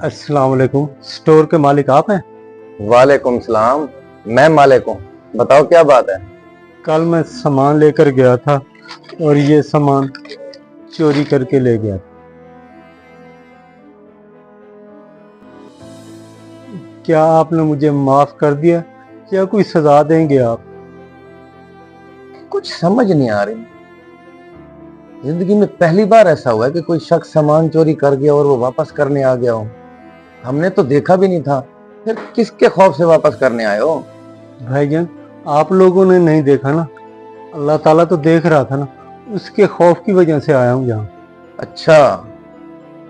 अस्सलाम वालेकुम। स्टोर के मालिक आप हैं? वालेकुम सलाम, मैं मालिक हूँ। बताओ क्या बात है। कल मैं सामान लेकर गया था और ये सामान चोरी करके ले गया। क्या आपने मुझे माफ कर दिया या कोई सजा देंगे आप? कुछ समझ नहीं आ रही। जिंदगी में पहली बार ऐसा हुआ है कि कोई शख्स सामान चोरी कर गया और वो वापस करने आ गया हो। हमने तो देखा भी नहीं था, फिर किसके खौफ से वापस करने आए हो। भाईजान, आप लोगों ने नहीं देखा ना, अल्लाह ताला तो देख रहा था ना, उसके खौफ की वजह से आया हूँ यहाँ। अच्छा,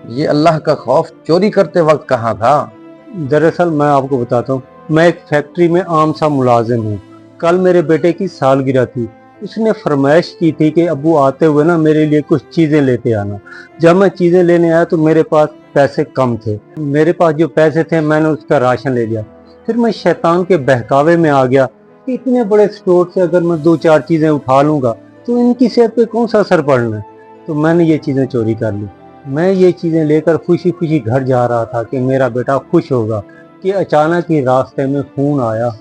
ये अल्लाह का खौफ चोरी करते वक्त कहाँ था। दरअसल मैं आपको बताता हूँ, मैं एक फैक्ट्री में आम सा मुलाजिम हूँ। कल मेरे बेटे की सालगिरह थी। उसने फरमाइश की थी कि अब्बू आते हुए ना मेरे लिए कुछ चीज़ें लेते आना। जब मैं चीज़ें लेने आया तो मेरे पास पैसे कम थे। मेरे पास जो पैसे थे मैंने उसका राशन ले लिया। फिर मैं शैतान के बहकावे में आ गया कि इतने बड़े स्टोर से अगर मैं 2-4 चीज़ें उठा लूँगा तो इनकी सेहत पे कौन सा असर पड़ना है। तो मैंने ये चीज़ें चोरी कर ली। मैं ये चीज़ें लेकर खुशी खुशी घर जा रहा था कि मेरा बेटा खुश होगा कि अचानक ही रास्ते में फ़ोन आया।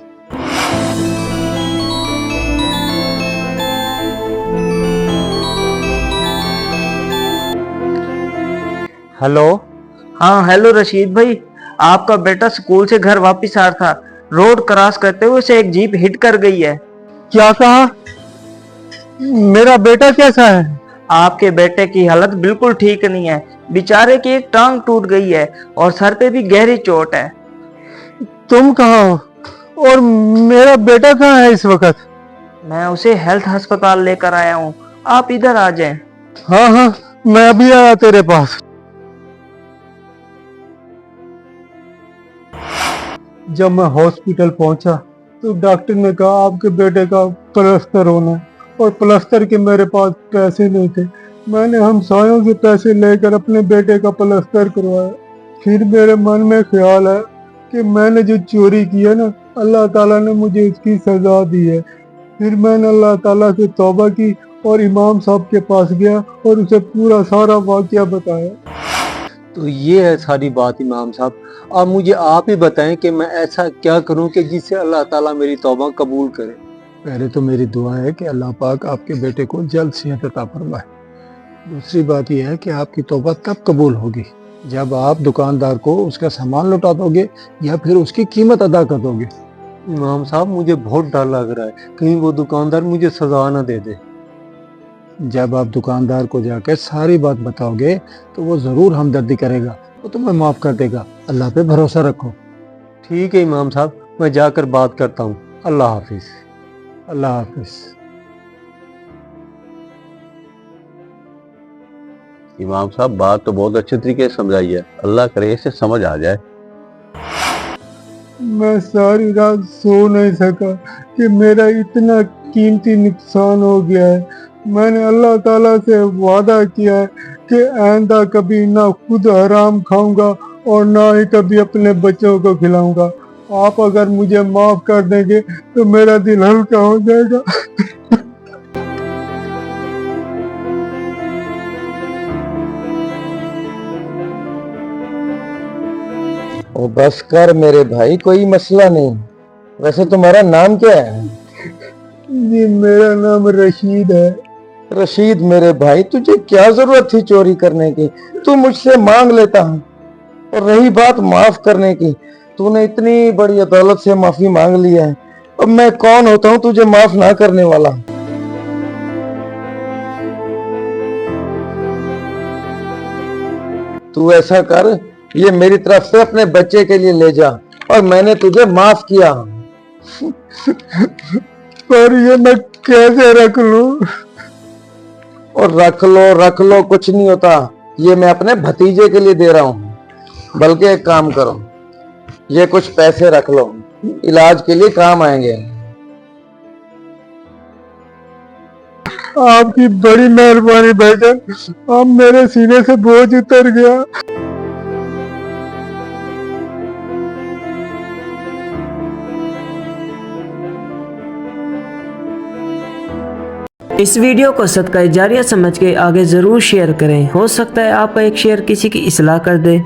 हेलो। हाँ हेलो रशीद भाई, आपका बेटा स्कूल से घर वापस आ रहा था। रोड क्रॉस करते हुए उसे एक जीप हिट कर गई है। क्या कहा? मेरा बेटा कैसा है? आपके बेटे की हालत बिल्कुल ठीक नहीं है। बेचारे की एक टांग टूट गई है और सर पे भी गहरी चोट है। तुम कहाँ हो और मेरा बेटा कहाँ है इस वक्त? मैं उसे हेल्थ अस्पताल लेकर आया हूँ, आप इधर आ जाएं। हाँ हाँ, मैं अभी आया तेरे पास। जब मैं हॉस्पिटल पहुंचा तो डॉक्टर ने कहा आपके बेटे का प्लास्टर होना है और प्लास्टर के मेरे पास पैसे नहीं थे। मैंने हमसायों से पैसे लेकर अपने बेटे का प्लास्टर करवाया। फिर मेरे मन में ख्याल है कि मैंने जो चोरी की है ना, अल्लाह ताला ने मुझे इसकी सजा दी है। फिर मैंने अल्लाह ताला से तौबा की और इमाम साहब के पास गया और उसे पूरा सारा वाकया बताया। तो ये है सारी बात इमाम साहब। अब मुझे आप ही बताएं कि मैं ऐसा क्या करूं कि जिससे अल्लाह ताला मेरी तौबा कबूल करे। पहले तो मेरी दुआ है कि अल्लाह पाक आपके बेटे को जल्द सेहत अता फरमाए। दूसरी बात यह है कि आपकी तौबा तब कबूल होगी जब आप दुकानदार को उसका सामान लौटा दोगे या फिर उसकी कीमत अदा कर दोगे। इमाम साहब, मुझे बहुत डर लग रहा है कहीं वो दुकानदार मुझे सजा ना दे दे। जब आप दुकानदार को जाकर सारी बात बताओगे तो वो ज़रूर हमदर्दी करेगा, वो तुम्हें माफ़ कर देगा। अल्लाह पे भरोसा रखो। ठीक है इमाम साहब, मैं जाकर बात करता हूँ। अल्लाह हाफिज़। अल्लाह हाफिज़। इमाम साहब, बात तो बहुत अच्छे तरीके से समझाई है, अल्लाह करे इसे समझ आ जाए। मैं सारी रात सो नहीं सका कि मेरा इतना कीमती नुकसान हो गया है। मैंने अल्लाह ताला से वादा किया है कि आइंदा कभी ना खुद हराम खाऊंगा और ना ही कभी अपने बच्चों को खिलाऊंगा। आप अगर मुझे माफ कर देंगे तो मेरा दिल हल्का हो जाएगा। ओ बस कर मेरे भाई, कोई मसला नहीं। वैसे तुम्हारा नाम क्या है। जी, मेरा नाम रशीद है। रशीद मेरे भाई, तुझे क्या जरूरत थी चोरी करने की। तू मुझसे मांग लेता। और रही बात माफ करने की, तूने इतनी बड़ी अदालत से माफी मांग ली है। अब मैं कौन होता हूँ तुझे माफ ना करने वाला। तू ऐसा कर, ये मेरी तरफ से अपने बच्चे के लिए ले जा और मैंने तुझे माफ किया। पर ये मैं कैसे रख लूं? और रख लो, कुछ नहीं होता। ये मैं अपने भतीजे के लिए दे रहा हूँ। बल्कि एक काम करो, ये कुछ पैसे रख लो, इलाज के लिए काम आएंगे। आपकी बड़ी मेहरबानी भाईजान, अब मेरे सीने से बोझ उतर गया। इस वीडियो को सदका जारिया समझ के आगे ज़रूर शेयर करें। हो सकता है आपका एक शेयर किसी की इस्लाह कर दे।